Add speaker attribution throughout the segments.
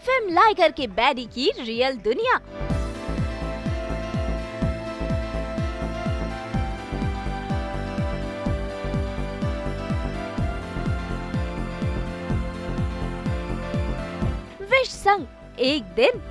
Speaker 1: Film liger के baddie की real दुनिया। विश संग एक दिन।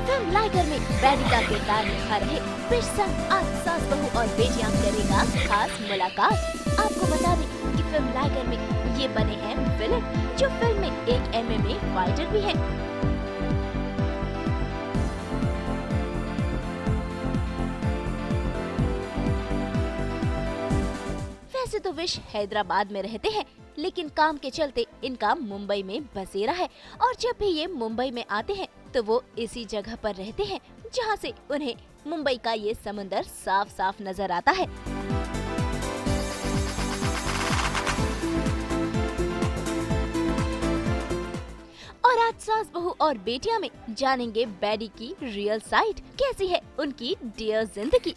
Speaker 1: फिल्म लाइगर में बैडी का किरदार निभा रहे विश संग आज सास बहू और बेटियां करेगा खास मुलाकात। आपको बता दें कि फिल्म लाइगर में ये बने हैं विलन, जो फिल्म में एक MMA फाइटर भी है। वैसे तो विश हैदराबाद में रहते हैं, लेकिन काम के चलते इनका मुंबई में बसेरा है और जब भी ये मुंबई में आते हैं तो वो इसी जगह पर रहते हैं जहां से उन्हें मुंबई का ये समुंदर साफ साफ नजर आता है। और आज सास बहू और बेटियां में जानेंगे बैडी की रियल साइड, कैसी है उनकी डियर जिंदगी।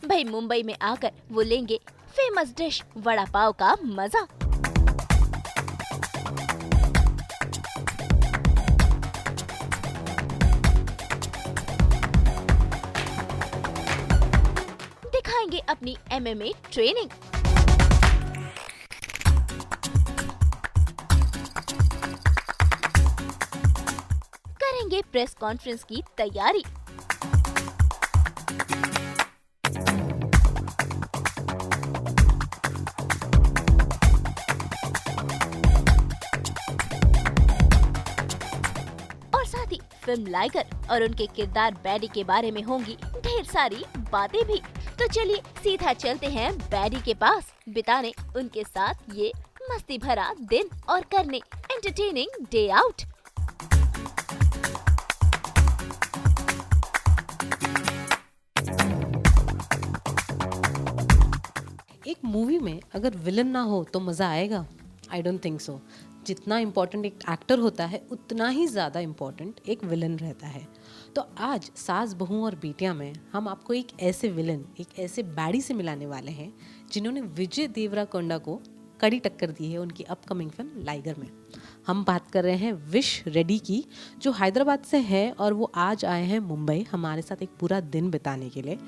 Speaker 1: भाई मुंबई में आकर वो लेंगे फेमस डिश वड़ा पाव का मजा। दिखाएंगे अपनी MMA ट्रेनिंग। करेंगे प्रेस कॉन्फ्रेंस की तैयारी। साथ ही फिल्म लाइगर और उनके किरदार बैडी के बारे में होंगी ढेर सारी बातें भी। तो चलिए सीधा चलते हैं बैडी के पास, बिताने उनके साथ ये मस्ती भरा दिन और करने एंटरटेनिंग डे आउट।
Speaker 2: एक मूवी में अगर विलन ना हो तो मज़ा आएगा? I don't think so. जितना इम्पोर्टेंट एक एक्टर होता है उतना ही ज़्यादा इम्पोर्टेंट एक विलन रहता है। तो आज सास बहू और बेटियां में हम आपको एक ऐसे विलन, एक ऐसे बैडी से मिलाने वाले हैं जिन्होंने विजय देवराकोंडा को कड़ी टक्कर दी है उनकी अपकमिंग फिल्म लाइगर में। हम बात कर रहे हैं विश रेड्डी की, जो हैदराबाद से है और वो आज आए हैं मुंबई हमारे साथ एक पूरा दिन बिताने के लिए।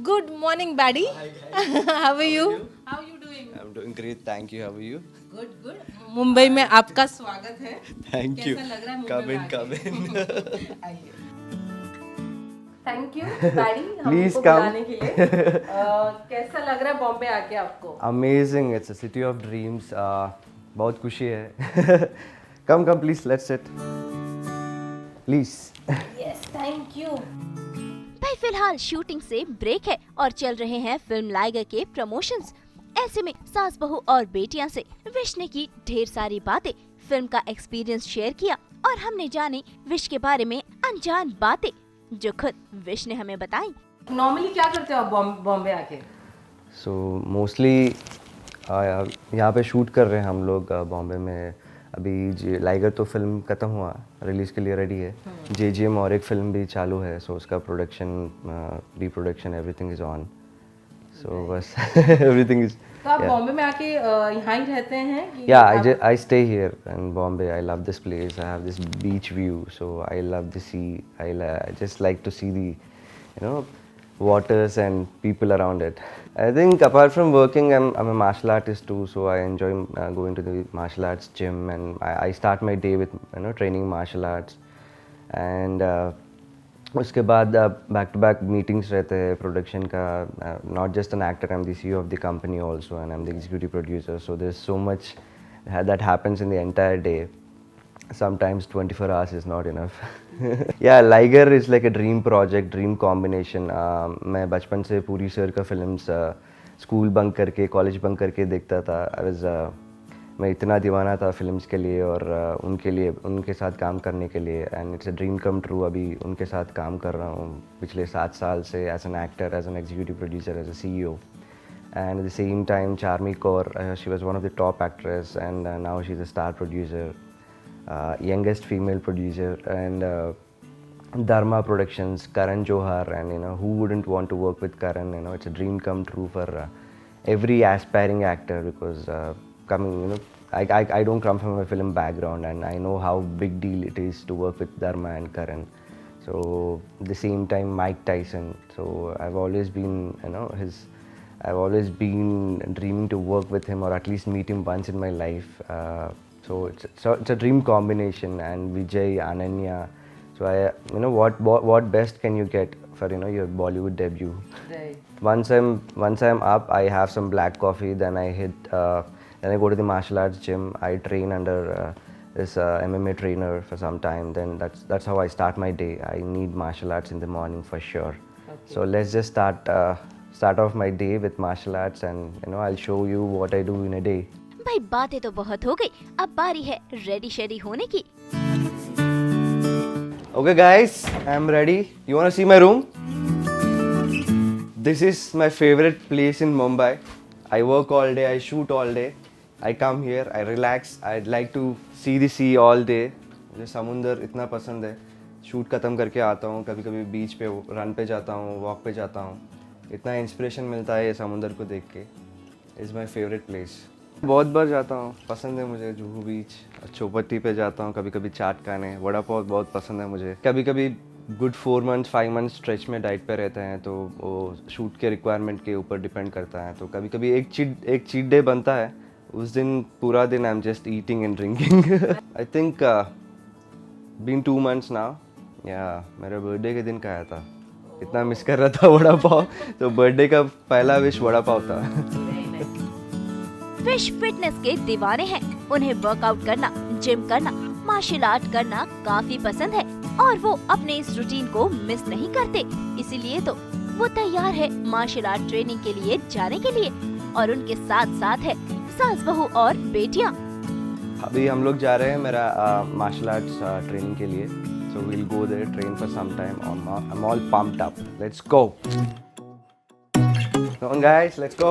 Speaker 2: Good morning, Baddy. How are you? How are you doing?
Speaker 3: I'm doing great, thank you. How are you?
Speaker 2: Good, good. Mumbai में आपका स्वागत है।
Speaker 3: Thank you.
Speaker 2: कैसा लग रहा है मुंबई
Speaker 3: Come
Speaker 2: में
Speaker 3: in,
Speaker 2: आके?
Speaker 3: come in.
Speaker 2: आइए। Thank you, Baddy,
Speaker 3: Please
Speaker 2: हमको
Speaker 3: come.
Speaker 2: बुलाने के लिए। कैसा लग रहा है बॉम्बे आके आपको?
Speaker 3: Amazing. It's a city of dreams. बहुत खुशी है. Come, please. Let's sit. Please.
Speaker 2: Yes, thank you.
Speaker 1: भाई फिलहाल शूटिंग से ब्रेक है और चल रहे हैं फिल्म लाइगर के प्रमोशंस। ऐसे में सास बहू और बेटियां से विश ने की ढेर सारी बातें, फिल्म का एक्सपीरियंस शेयर किया और हमने जानी विश के बारे में अनजान बातें जो खुद विश ने हमें बताई।
Speaker 2: नॉर्मली क्या करते हो आप बॉम्बे आके?
Speaker 3: So mostly यहाँ पे शूट कर रहे हैं हम लोग बॉम्बे में। अभी लाइगर तो फिल्म खत्म हुआ, रिलीज के लिए रेडी है। JGM और एक फिल्म भी चालू है, सो उसका production, pre production, everything is on. So बस एवरीथिंग इज।
Speaker 2: तो आप बॉम्बे में आके यहाँ ही रहते हैं कि
Speaker 3: Yeah, I stay here in Bombay. I love this place. I have this beach view, so I love the sea. I just like to see the, waters and people around it. I think apart from working, I'm a martial artist too, so I enjoy going to the martial arts gym, and I start my day with training martial arts, and उसके बाद back to back meetings रहते हैं production का. Not just an actor, I'm the CEO of the company also, and I'm the executive producer. So there's so much that happens in the entire day. Sometimes 24 hours is not enough. Yeah, Liger is like a dream project, dream combination. मैं बचपन से पूरी sir का films school bunk करके, college bunk करके देखता था. I was मैं इतना दीवाना था फिल्म्स के लिए और उनके लिए, उनके साथ काम करने के लिए, and it's a dream come true. अभी उनके साथ काम कर रहा हूँ पिछले 7 साल से as an actor, as an executive producer, as a CEO. And at the same time, Charmi Kaur, she was one of the top actress, and now she's a star producer, youngest female producer, and Dharma Productions, Karan Johar, and who wouldn't want to work with Karan? It's a dream come true for every aspiring actor, because I don't come from a film background, and I know how big deal it is to work with Dharma and Karan. So at the same time, Mike Tyson. So I've always been, I've always been dreaming to work with him, or at least meet him once in my life. So it's a dream combination. And Vijay, Ananya. So what best can you get for your Bollywood debut? Right. Once I'm up, I have some black coffee. Then I then I go to the martial arts gym. I train under this MMA trainer for some time. Then that's how I start my day. I need martial arts in the morning for sure. Okay. So let's just start off my day with martial arts, and I'll show you what I do in a day.
Speaker 1: भाई बातें तो बहुत हो गई, अब बारी है ready shady होने की।
Speaker 3: Okay guys, I'm ready. You wanna see my room? This is my favorite place in Mumbai. I work all day, I shoot all day. I come here, I relax. I'd like to see the sea all day. मुझे समुंदर इतना पसंद है। Shoot ख़त्म करके आता हूँ, कभी कभी बीच पे रन पे जाता हूँ, वॉक पे जाता हूँ। इतना इंस्पिरेशन मिलता है ये समुंदर को देख के। Is my favourite place. बहुत बार जाता हूँ, पसंद है मुझे जुहू बीच, चौपट्टी पे जाता हूँ, कभी कभी चाट खाने, वड़ा पाव बहुत पसंद है मुझे। कभी कभी गुड 4 months 5 months स्ट्रेच में डाइट पे रहते हैं, तो वो शूट के रिक्वायरमेंट के ऊपर डिपेंड करता है। तो कभी कभी एक चीट डे बनता है, उस दिन पूरा दिन I am just eating and drinking. I think been 2 months now. या मेरे बर्थडे के दिन खाया था, इतना मिस कर रहा था वड़ा पाव, तो बर्थडे का पहला विश वड़ा पाव था।
Speaker 1: विश फिटनेस के दीवाने हैं, उन्हें वर्कआउट करना, जिम करना, मार्शल आर्ट करना काफी पसंद है और वो अपने इस रूटीन को मिस नहीं करते। इसीलिए तो वो तैयार है मार्शल आर्ट ट्रेनिंग के लिए जाने के लिए, और उनके साथ साथ है सास बहू और बेटियां।
Speaker 3: अभी हम लोग जा रहे हैं मेरा मार्शल आर्ट्स ट्रेनिंग के लिए, so we'll go there, train for some time. I'm all pumped up. Let's go. Come on guys, let's go.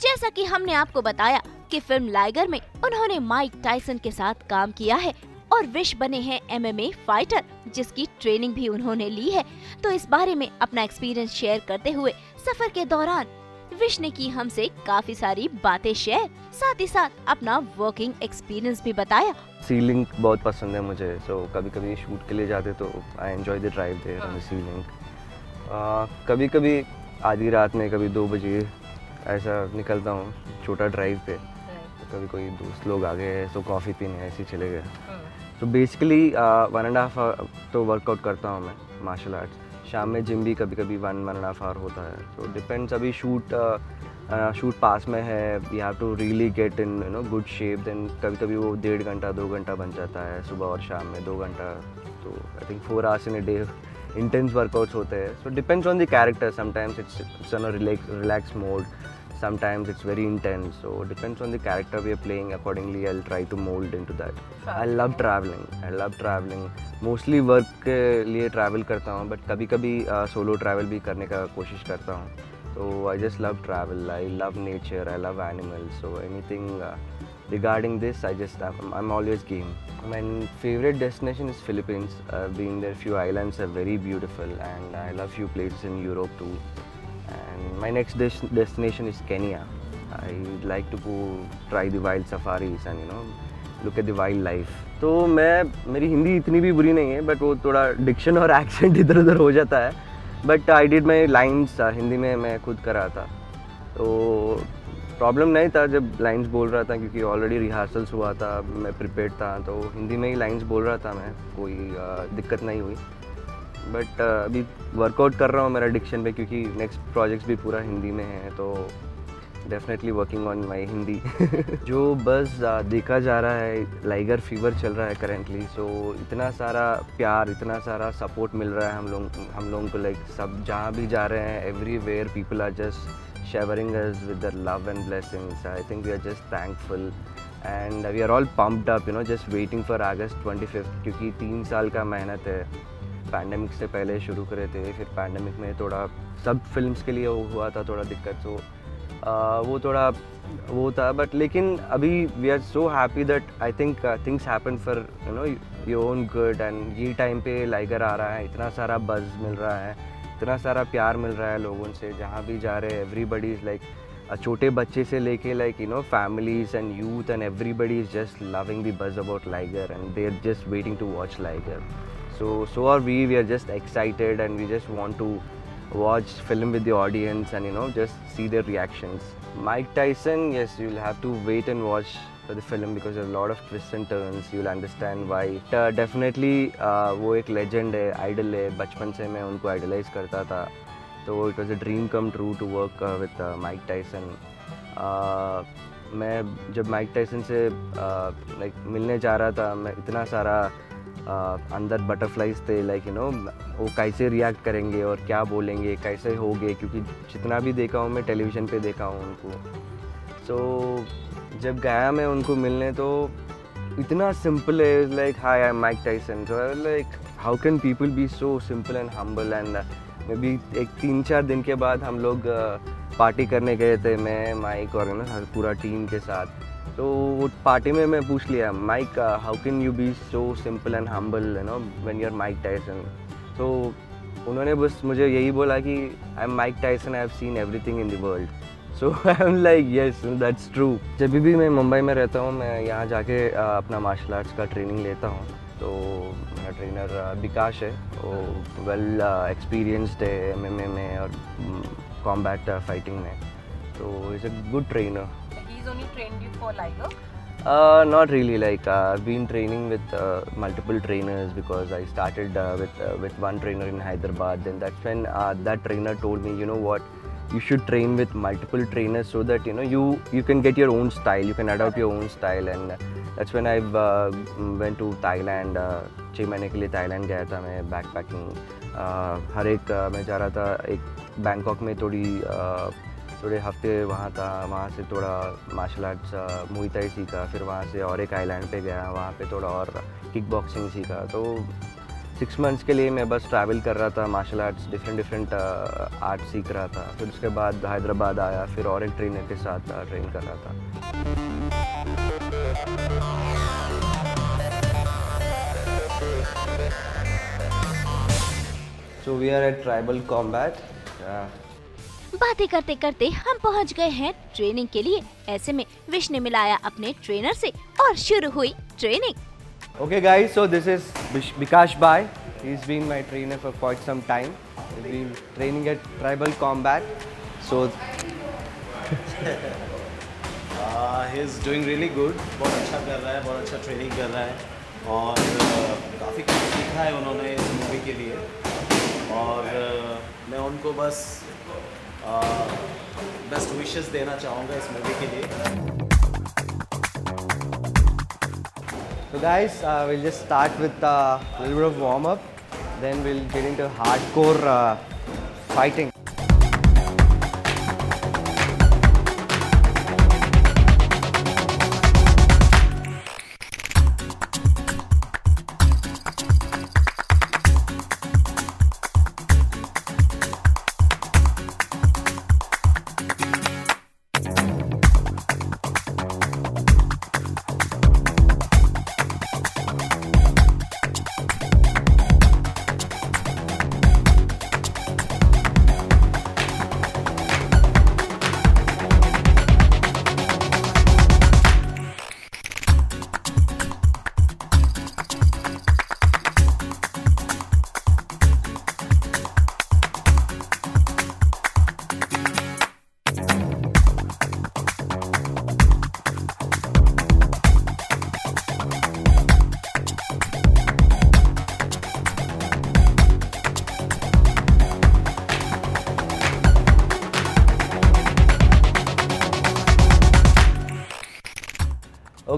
Speaker 1: जैसा कि हमने आपको बताया कि फिल्म लाइगर में उन्होंने माइक टायसन के साथ काम किया है और विश बने हैं MMA फाइटर, जिसकी ट्रेनिंग भी उन्होंने ली है। तो इस बारे में अपना एक्सपीरियंस शेयर करते हुए सफर के दौरान विश ने की हमसे काफी सारी बातें शेयर, साथ ही साथ अपना वर्किंग एक्सपीरियंस भी बताया।
Speaker 3: सीलिंग बहुत पसंद है मुझे, so कभी कभी शूट के लिए जाते तो I enjoy the drive there on the ceiling. कभी कभी आधी रात में, कभी 2 बजे ऐसा निकलता हूँ छोटा ड्राइव पे, तो कभी कोई दोस्त लोग आ गए तो कॉफ़ी पीने ऐसे ही चले गए। तो बेसिकली 1.5 hour तो वर्कआउट करता हूँ मैं मार्शल आर्ट्स। शाम में जिम भी कभी कभी 1.5 hour होता है, तो डिपेंड्स। अभी शूट पास में है, you have to really get in good shape, then कभी कभी वो 1.5 घंटा 2 घंटा बन जाता है, सुबह और शाम में 2 घंटा। तो I think 4 hours in a day intense workouts होते हैं। So depends on the character, sometimes it's on a relax mode, sometimes it's very intense, so depends on the character we are playing. Accordingly I'll try to mold into that. I love traveling mostly work के लिए travel करता हूँ, but कभी कभी solo travel भी करने का कोशिश करता हूँ। So I just love travel, I love nature, I love animals, so anything regarding this I'm always game. My favorite destination is Philippines. I've been there, few islands are very beautiful, and I love few places in Europe too. And my next destination is Kenya. I'd like to go try the wild safaris and look at the wildlife. तो मेरी हिंदी इतनी भी बुरी नहीं है, but वो थोड़ा Dickson और एक्सेंट इधर उधर हो जाता है। But I did my lines Hindi में मैं खुद कर रहा था, तो प्रॉब्लम नहीं था जब लाइन्स बोल रहा था, क्योंकि ऑलरेडी रिहर्सल्स हुआ था, मैं प्रिपेयर्ड था, तो हिंदी में ही लाइन्स बोल रहा था मैं, कोई दिक्कत नहीं हुई। बट अभी वर्कआउट कर रहा हूँ मेरा डिक्शन पे, क्योंकि नेक्स्ट प्रोजेक्ट्स भी पूरा हिंदी में है, तो definitely working on my Hindi. जो बस देखा जा रहा है, लाइगर फीवर चल रहा है currently, so इतना सारा प्यार, इतना सारा सपोर्ट मिल रहा है हम लोगों को, like सब जहाँ भी जा रहे हैं, everywhere people are just showering us with their love and blessings. I think we are just thankful and we are all pumped up, just waiting for August 25th, क्योंकि 3 साल का मेहनत है. पैंडमिक से पहले शुरू करे थे, फिर पैंडमिक में थोड़ा सब फिल्म्स के लिए हुआ था थोड़ा दिक्कत, तो वो थोड़ा वो था, बट लेकिन अभी we are so happy that I think things happen for your own good. And ये टाइम पे लाइगर आ रहा है, इतना सारा बज़ मिल रहा है, इतना सारा प्यार मिल रहा है लोगों से, जहाँ भी जा रहे हैं एवरीबडी इज़ लाइक छोटे बच्चे से लेके like families and youth and everybody is just loving the buzz about Liger and they are just waiting to watch Liger. So are we are just excited and we just want to watch film with the audience and just see their reactions. Mike Tyson, yes, you'll have to wait and watch for the film because there's a lot of twists and turns. You'll understand why. Definitely वो एक legend है, idol है, बचपन से मैं उनको idolize करता था, तो it was a dream come true to work with Mike Tyson. मैं जब Mike Tyson से like मिलने जा रहा था, मैं इतना सारा अंदर बटरफ्लाइज थे, लाइक वो कैसे रिएक्ट करेंगे और क्या बोलेंगे, कैसे होंगे, क्योंकि जितना भी देखा हूँ मैं टेलीविज़न पे देखा हूँ उनको. सो जब गया मैं उनको मिलने तो इतना सिंपल है, like hi I am Mike Tyson. So like how can people be so simple and humble. And may be एक 3-4 दिन के बाद हम लोग पार्टी करने गए थे, मैं माइक और पूरा टीम के साथ. तो वो पार्टी में मैं पूछ लिया, Mike how can you be so simple and humble when you are Mike Tyson. तो उन्होंने बस मुझे यही बोला कि I am Mike Tyson, I have seen everything in the world. So I am like yes that's true. जब भी मैं मुंबई में रहता हूँ, मैं यहाँ जाके अपना मार्शल आर्ट्स का ट्रेनिंग लेता हूँ. तो मेरा ट्रेनर विकास है, वो वेल एक्सपीरियंस्ड है MMA में और कॉम्बैट फाइटिंग में, तो is a good trainer.
Speaker 2: Only trained you for Liger?
Speaker 3: Not really. Like I've been training with multiple trainers because I started with one trainer in Hyderabad. Then that's when that trainer told me, you know what, you should train with multiple trainers so that you can get your own style, you can adopt your own style. And that's when I went to Thailand. 6 महीने के लिए Thailand गया था मैं, backpacking. हर एक मैं जा रहा था, एक बैंकॉक में थोड़े हफ्ते वहाँ था, वहाँ से थोड़ा मार्शल आर्ट्स मुई थाई सीखा, फिर वहाँ से और एक आइलैंड पे गया, वहाँ पे थोड़ा और किक बॉक्सिंग सीखा. तो 6 मंथ्स के लिए मैं बस ट्रैवल कर रहा था, मार्शल आर्ट्स डिफरेंट आर्ट सीख रहा था. फिर उसके बाद हैदराबाद आया, फिर और एक ट्रेनर के साथ ट्रेन कर रहा था. So we are at Tribal Combat.
Speaker 1: बातें करते करते हम पहुंच गए हैं ट्रेनिंग के लिए. ऐसे में विश ने मिलाया अपने ट्रेनर से और शुरू हुई training.
Speaker 3: Okay guys, so this is Vikash Bhai. He's been my trainer for quite some time. He's been training at Tribal Combat. So
Speaker 4: he's doing really good. बहुत अच्छा कर रहा है, बहुत अच्छा ट्रेनिंग कर रहा है और काफ़ी कुछ सीखा है उन्होंने इस मूवी के लिए. और मैं उनको बस बेस्ट विशेस देना चाहूँगा इस मूवी के लिए.
Speaker 3: So guys, we'll just start with a little bit of warm up, then we'll get into hardcore fighting.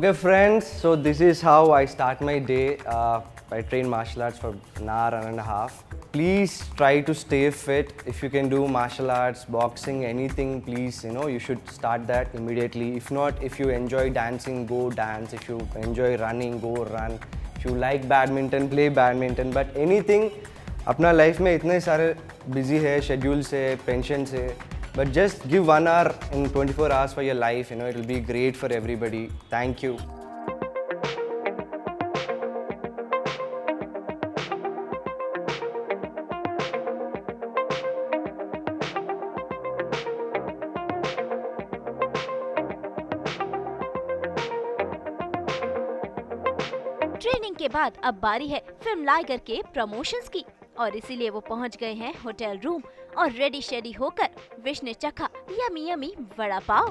Speaker 3: Okay, friends, so this is how I start my day. I train martial arts for an hour and a half. Please try to stay fit. If you can do martial arts, boxing, anything, please, you should start that immediately. If not, if you enjoy dancing, go dance. If you enjoy running, go run. If you like badminton, play badminton. But anything, अपना life में इतने सारे busy है, schedule से, pension से. But just give 1 hour in 24 hours for your life, it will be great for everybody. Thank you.
Speaker 1: Training के बाद अब बारी है फिल्म लाइगर के प्रमोशंस की और इसीलिए वो पहुंच गए हैं होटल रूम और रेडी शेडी होकर विश ने चखा yummy yummy vada pav.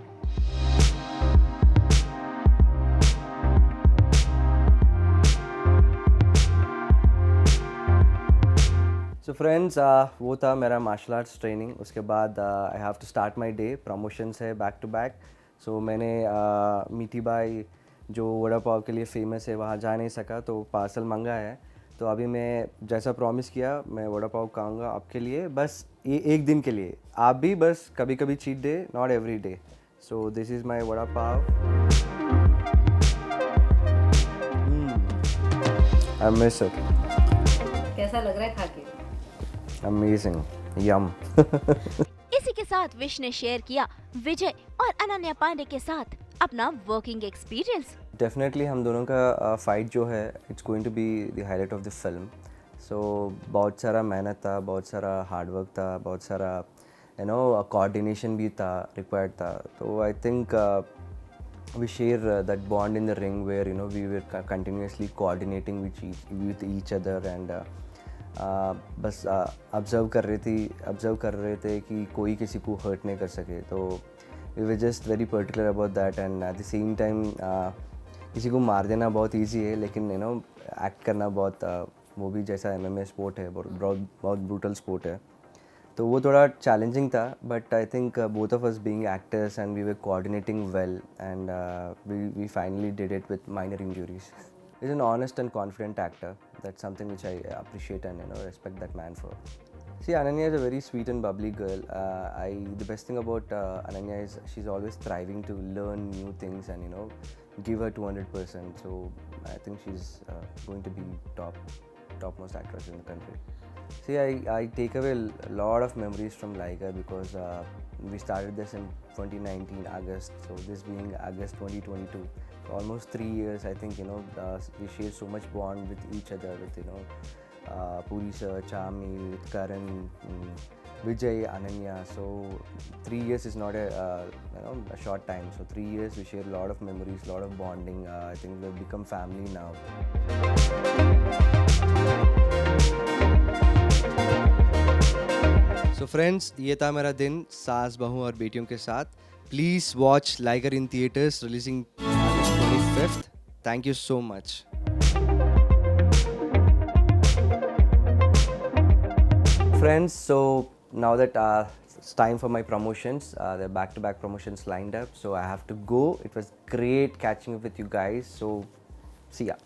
Speaker 3: So friends, वो था मेरा मार्शल आर्ट्स ट्रेनिंग। उसके बाद I have to start my day. Promotions है बैक टू बैक। सो मैंने मीठी बाई जो वड़ा पाव के लिए फेमस है वहाँ जा नहीं सका तो पार्सल मंगा है। तो अभी मैं जैसा प्रॉमिस किया मैं वड़ा पाव खाऊंगा आपके लिए, बस ये एक दिन के लिए। आप भी बस कभी कभी cheat day, not every day. So this is my vada pav. I miss it.
Speaker 2: कैसा लग रहा है खा के?
Speaker 3: अमेजिंग, यम।
Speaker 1: इसी के साथ विश ने शेयर किया विजय और अनन्या पांडे के साथ अपना वर्किंग एक्सपीरियंस।
Speaker 3: डेफिनेटली हम दोनों का फाइट जो है it's going to be the highlight of the film. So बहुत सारा मेहनत था, बहुत सारा हार्ड वर्क था, बहुत सारा कोऑर्डिनेशन भी था, रिक्वायर्ड था। तो I think we share that bond in the ring where we were continuously coordinating with each other and बस ऑब्जर्व कर रहे थे कि कोई किसी को हर्ट नहीं कर सके। तो we were just very particular about that and at the same time किसी को मार देना बहुत इजी है, लेकिन एक्ट करना बहुत वो भी जैसा MMA स्पोर्ट है, बहुत ब्रूटल स्पोर्ट है, तो वो थोड़ा चैलेंजिंग था। But I think both of us being actors and we were coordinating well and we finally did it with minor injuries. He's an honest and confident actor. That's something which I appreciate and respect that man for. See, Ananya is a very sweet and bubbly girl. The best thing about Ananya is she's always striving to learn new things and give her 200%. So I think she's going to be topmost actress in the country. See, I take away a lot of memories from Liger because we started this in 2019 August. So this being August 2022. Almost 3 years, I think, we share so much bond with each other, with, Puri sir, Chami, with Karan, Vijay, Ananya. So 3 years is not a short time. So 3 years, we share a lot of memories, a lot of bonding. I think we've become family now. So friends, ये था मेरा दिन सास बहू और बेटियों के साथ। Please watch Liger in theaters, releasing 25th. Thank you so much. Friends, so now that it's time for my promotions, there are back-to-back promotions lined up, so I have to go. It was great catching up with you guys, so see ya.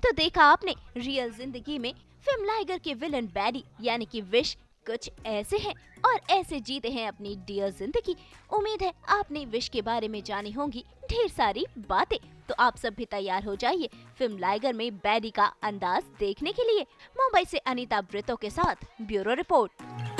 Speaker 1: तो देखा आपने, real जिंदगी में film liger के villain baddie यानी कि wish कुछ ऐसे हैं और ऐसे जीते हैं अपनी डियर जिंदगी। उम्मीद है आपने विश के बारे में जानी होंगी ढेर सारी बातें। तो आप सब भी तैयार हो जाइए फिल्म लाइगर में बैडी का अंदाज देखने के लिए। मुंबई से अनीता ब्रितो के साथ ब्यूरो रिपोर्ट।